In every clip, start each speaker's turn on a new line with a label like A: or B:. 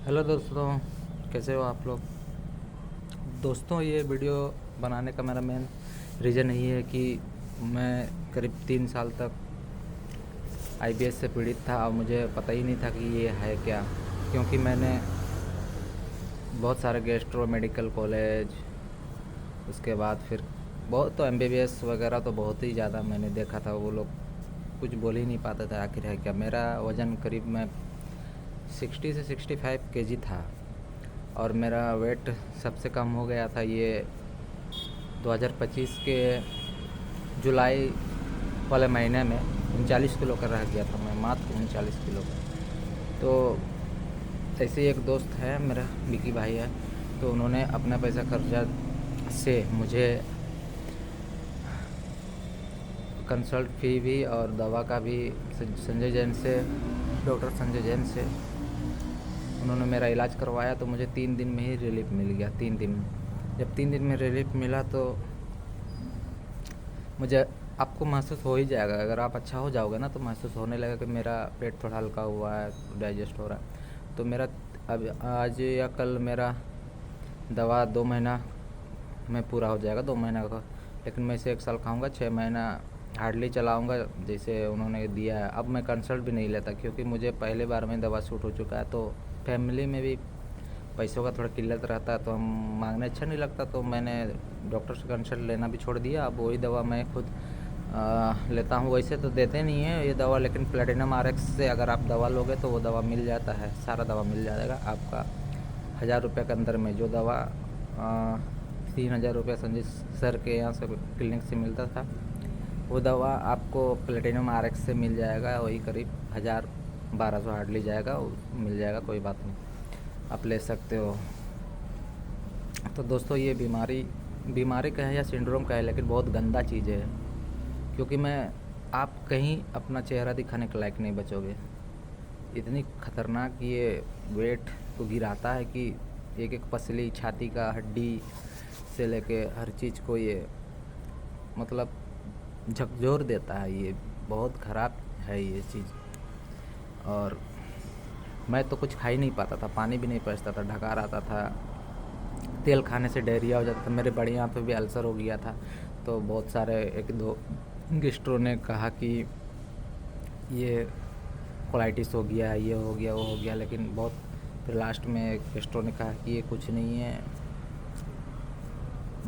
A: Hello दोस्तों, कैसे हो आप लोग। दोस्तों, ये वीडियो बनाने का मेरा मेन रीज़न यही है कि मैं करीब 3 साल तक आईबीएस से पीड़ित था और मुझे पता ही नहीं था कि ये है क्या। क्योंकि मैंने बहुत सारे गैस्ट्रो मेडिकल कॉलेज, उसके बाद फिर बहुत तो एमबीबीएस वगैरह तो बहुत ही ज़्यादा मैंने देखा था। वो लोग कुछ बोल ही नहीं पाते थे आखिर है क्या। मेरा वज़न करीब मैं 60 से 65 केजी था और मेरा वेट सबसे कम हो गया था ये 2025 के जुलाई वाले महीने में। 39 किलो का रह गया था मैं, मात्र 39 किलो का। तो ऐसे ही एक दोस्त है मेरा, विकी भाई है, तो उन्होंने अपना पैसा खर्चा से मुझे कंसल्ट फ़ी भी और दवा का भी संजय जैन से, डॉक्टर संजय जैन से उन्होंने मेरा इलाज करवाया। तो मुझे 3 दिन में ही रिलीफ मिल गया। 3 दिन में, जब 3 दिन में रिलीफ मिला तो मुझे, आपको महसूस हो ही जाएगा, अगर आप अच्छा हो जाओगे ना तो महसूस होने लगेगा कि मेरा पेट थोड़ा हल्का हुआ है, डाइजेस्ट हो रहा है। तो मेरा अब आज या कल मेरा दवा 2 महीना में पूरा हो जाएगा, 2 महीना का। लेकिन मैं इसे 1 साल खाऊंगा, 6 महीना हार्डली चलाऊंगा जैसे उन्होंने दिया है। अब मैं कंसल्ट भी नहीं लेता क्योंकि मुझे पहले बार में दवा सूट हो चुका है। तो फैमिली में भी पैसों का थोड़ा किल्लत रहता है, तो हम मांगने अच्छा नहीं लगता। तो मैंने डॉक्टर से कंसल्ट लेना भी छोड़ दिया। अब वही दवा मैं खुद लेता हूँ। वैसे तो देते नहीं है ये दवा, लेकिन प्लेटिनम आरएक्स से अगर आप दवा लोगे तो वो दवा मिल जाता है, सारा दवा मिल जाएगा आपका 1000 रुपये के अंदर में। जो दवा 3000 रुपये संजय सर के यहाँ से क्लिनिक से मिलता था, वो दवा आपको प्लेटिनम आरएक्स से मिल जाएगा। वही करीब 1000-1200 हार्डली जाएगा, मिल जाएगा, कोई बात नहीं, आप ले सकते हो। तो दोस्तों, ये बीमारी बीमारी का है या सिंड्रोम का है, लेकिन बहुत गंदा चीज़ है। क्योंकि आप कहीं अपना चेहरा दिखाने के लायक नहीं बचोगे। इतनी खतरनाक ये वेट को गिराता है कि एक एक पसली छाती का हड्डी से लेके हर चीज़ को ये मतलब झकझोर देता है। ये बहुत ख़राब है ये चीज़। और मैं तो कुछ खा ही नहीं पाता था, पानी भी नहीं पचता था, ढकार आता था। तेल खाने से डायरिया हो जाता था, मेरे बड़े यहाँ पे भी अल्सर हो गया था। तो बहुत सारे एक दो गेस्ट्रो ने कहा कि ये कोलाइटिस हो गया, ये हो गया, वो हो गया। लेकिन बहुत फिर लास्ट में गेस्ट्रो ने कहा कि ये कुछ नहीं है।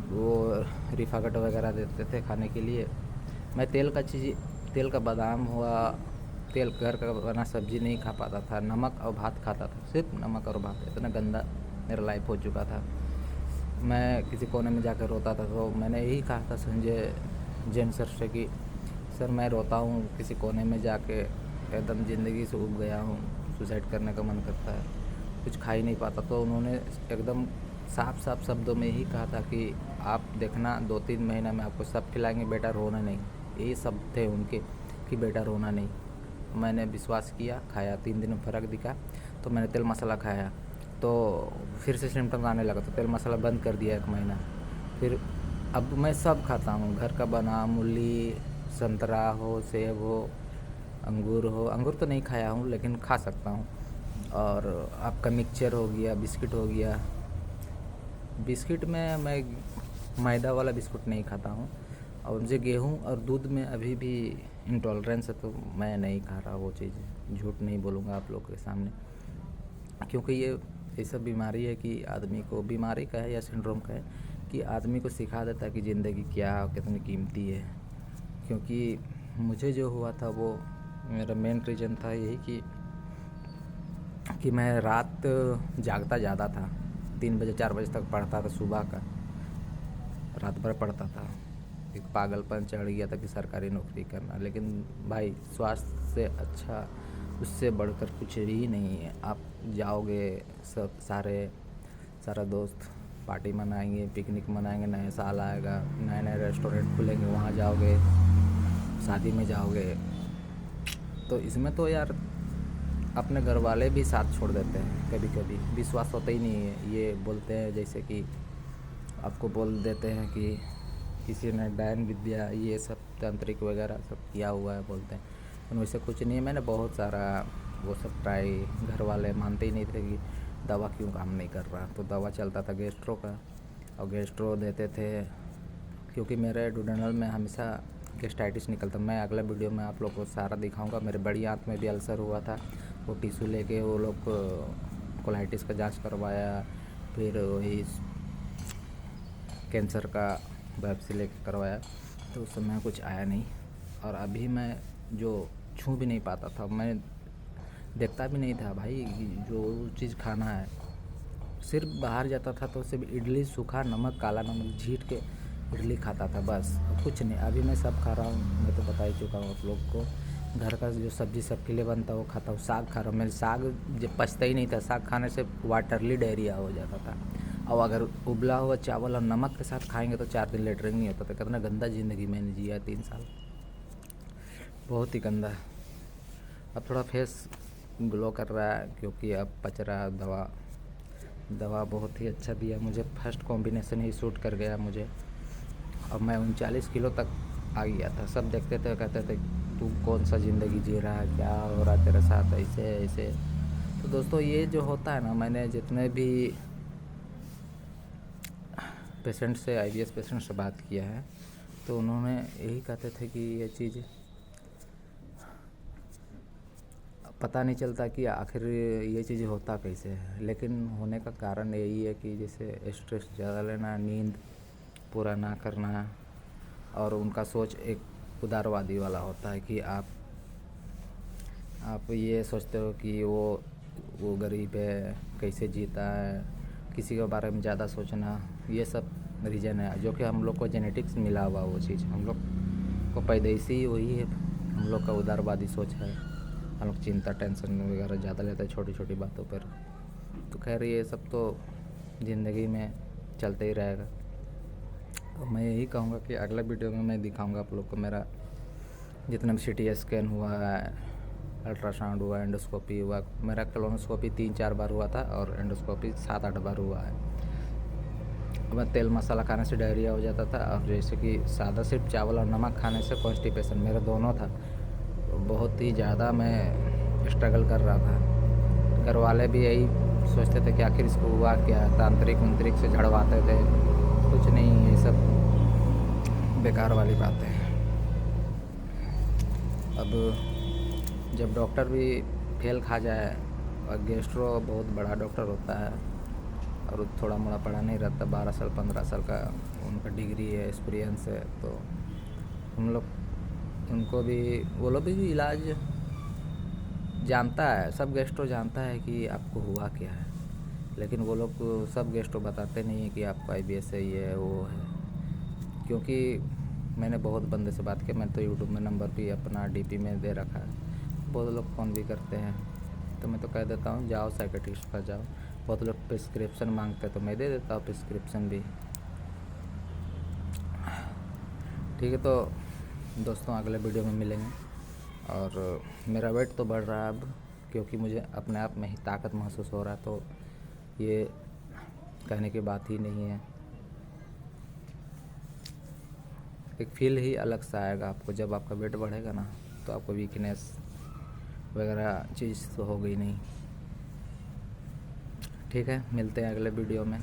A: वो रिफाकट वगैरह देते थे खाने के लिए। मैं तेल का बादाम हुआ, तेल घर का बना सब्जी नहीं खा पाता था। नमक और भात खाता था, सिर्फ नमक और भात। इतना गंदा मेरा लाइफ हो चुका था। मैं किसी कोने में जाकर रोता था। तो मैंने यही कहा था संजय जैन सर से कि सर, मैं रोता हूँ किसी कोने में जाके, एकदम ज़िंदगी से उब गया हूँ, सुसाइड करने का मन करता है, कुछ खा ही नहीं पाता। तो उन्होंने एकदम साफ साफ शब्दों में ही कहा था कि आप देखना 2-3 महीना में आपको सब खिलाएंगे, बेटा रोना नहीं। यही सब थे उनके कि बेटा रोना नहीं। मैंने विश्वास किया, खाया, 3 दिन में फ़र्क दिखा। तो मैंने तेल मसाला खाया, तो फिर से सिम्टम्स आने लगा। तो तेल मसाला बंद कर दिया 1 महीना। फिर अब मैं सब खाता हूँ, घर का बना, मूली, संतरा हो, सेब हो, अंगूर हो। अंगूर तो नहीं खाया हूँ लेकिन खा सकता हूँ। और आपका मिक्सचर हो गया, बिस्किट हो गया। बिस्किट में मैं मैदा वाला बिस्कुट नहीं खाता हूँ। और मुझे गेहूँ और दूध में अभी भी इंटॉलरेंस है, तो मैं नहीं खा रहा वो चीज़। झूठ नहीं बोलूँगा आप लोग के सामने, क्योंकि ये ऐसा बीमारी है कि आदमी को, बीमारी का है या सिंड्रोम का है, कि आदमी को सिखा देता है कि ज़िंदगी क्या कितनी कीमती है। क्योंकि मुझे जो हुआ था वो मेरा मेन रीज़न था यही कि मैं रात जागता ज़्यादा था। 3 बजे 4 बजे तक पढ़ता था, सुबह का रात भर पढ़ता था। एक पागलपन चढ़ गया था कि सरकारी नौकरी करना। लेकिन भाई, स्वास्थ्य से अच्छा, उससे बढ़कर कुछ भी नहीं है। आप जाओगे, सब सारा दोस्त पार्टी मनाएंगे, पिकनिक मनाएंगे, नया साल आएगा, नए नए रेस्टोरेंट खुलेंगे, वहाँ जाओगे, शादी में जाओगे। तो इसमें तो यार अपने घर वाले भी साथ छोड़ देते हैं। कभी कभी विश्वास होता ही नहीं है। ये बोलते हैं जैसे कि आपको बोल देते हैं कि किसी ने डायन विद्या, ये सब तांत्रिक वगैरह सब किया हुआ है, बोलते हैं। लेकिन वैसे कुछ नहीं है। मैंने बहुत सारा वो सब ट्राई, घर वाले मानते ही नहीं थे कि दवा क्यों काम नहीं कर रहा। तो दवा चलता था गैस्ट्रो का, और गैस्ट्रो देते थे क्योंकि मेरे डुडेनल में हमेशा गैस्ट्राइटिस निकलता। मैं अगला वीडियो में आप लोग को सारा दिखाऊंगा। मेरे बड़ी आंत में भी अल्सर हुआ था, वो टिश्यू लेके वो लोग कोलाइटिस का जांच करवाया, फिर वही कैंसर का बायोप्सी लेके करवाया, तो उस समय कुछ आया नहीं। और अभी मैं जो छू भी नहीं पाता था, मैं देखता भी नहीं था भाई जो चीज़ खाना है। सिर्फ बाहर जाता था तो सिर्फ इडली, सूखा नमक, काला नमक झीट के इडली खाता था, बस कुछ नहीं। अभी मैं सब खा रहा हूँ, मैं तो बता ही चुका हूँ आप लोग को। घर का जो सब्ज़ी सबके लिए बनता है वो खाता हूँ। साग खा रहा हूँ, मेरे साग जब पचता ही नहीं था। साग खाने से वाटरली डायरिया हो जाता था। और अगर उबला हुआ चावल और नमक के साथ खाएंगे तो 4 दिन लेटरिन नहीं होता था। कितना गंदा ज़िंदगी मैंने जिया 3 साल, बहुत ही गंदा। अब थोड़ा फेस ग्लो कर रहा है क्योंकि अब पच रहा है। दवा बहुत ही अच्छा दिया मुझे, फर्स्ट कॉम्बिनेशन ही सूट कर गया मुझे। अब मैं 39 किलो तक आ गया था। सब देखते थे, कहते थे तू कौन सा ज़िंदगी जी रहा है, क्या हो रहा तेरे साथ, ऐसे ऐसे। तो दोस्तों ये जो होता है ना, मैंने जितने भी पेशेंट से, IBS पेशेंट से बात किया है, तो उन्होंने यही कहते थे कि ये चीज़ पता नहीं चलता कि आखिर ये चीज़ होता कैसे है। लेकिन होने का कारण यही है कि जैसे स्ट्रेस ज़्यादा लेना, नींद पूरा ना करना, और उनका सोच एक उदारवादी वाला होता है कि आप ये सोचते हो कि वो गरीब है, कैसे जीता है, किसी के बारे में ज़्यादा सोचना, ये सब रीज़न है। जो कि हम लोग को जेनेटिक्स मिला हुआ वो चीज़, हम लोग को पैदाइशी ही वही है। हम लोग का उदारवादी सोच है, हम लोग चिंता टेंशन वगैरह ज़्यादा लेते हैं छोटी छोटी बातों पर। तो खैर ये सब तो ज़िंदगी में चलते ही रहेगा। तो मैं यही कहूँगा कि अगला वीडियो में मैं दिखाऊंगा आप लोग को मेरा जितना भी CT स्कैन हुआ है, अल्ट्रासाउंड हुआ, एंडोस्कोपी हुआ। मेरा कोलोनोस्कोपी 3-4 बार हुआ था और एंडोस्कोपी 7-8 बार हुआ है। मैं तेल मसाला खाने से डायरिया हो जाता था, और जैसे कि सादा सिर्फ चावल और नमक खाने से कॉन्स्टिपेशन मेरा दोनों था। तो बहुत ही ज़्यादा मैं स्ट्रगल कर रहा था। घर वाले भी यही सोचते थे कि आखिर इसको हुआ क्या, तांत्रिक मंत्रिक से झड़वाते थे। कुछ नहीं, ये सब बेकार वाली बात है। अब जब डॉक्टर भी फेल खा जाए, और गैस्ट्रो बहुत बड़ा डॉक्टर होता है और थोड़ा मोड़ा पढ़ा नहीं रहता, 12 साल 15 साल का उनका डिग्री है, एक्सपीरियंस है, तो हम लोग उनको भी, वो लोग भी इलाज जानता है, सब गैस्ट्रो जानता है कि आपको हुआ क्या है। लेकिन वो लोग सब गैस्ट्रो बताते नहीं है कि आपको IBS है, ये है, वो है। क्योंकि मैंने बहुत बंदे से बात किया, मैं तो यूट्यूब में नंबर भी अपना DP में दे रखा है। बहुत लोग फ़ोन भी करते हैं, तो मैं तो कह देता हूँ जाओ साइकेट्रिस्ट का जाओ। बहुत लोग प्रिस्क्रिप्शन मांगते हैं तो मैं दे देता हूँ प्रिस्क्रिप्शन भी। ठीक है, तो दोस्तों अगले वीडियो में मिलेंगे। और मेरा वेट तो बढ़ रहा है अब, क्योंकि मुझे अपने आप में ही ताकत महसूस हो रहा है। तो ये कहने की बात ही नहीं है, एक फील ही अलग सा आएगा आपको। जब आपका वेट बढ़ेगा ना, तो आपको वीकनेस वगैरह चीज़ तो हो गई नहीं। ठीक है, मिलते हैं अगले वीडियो में।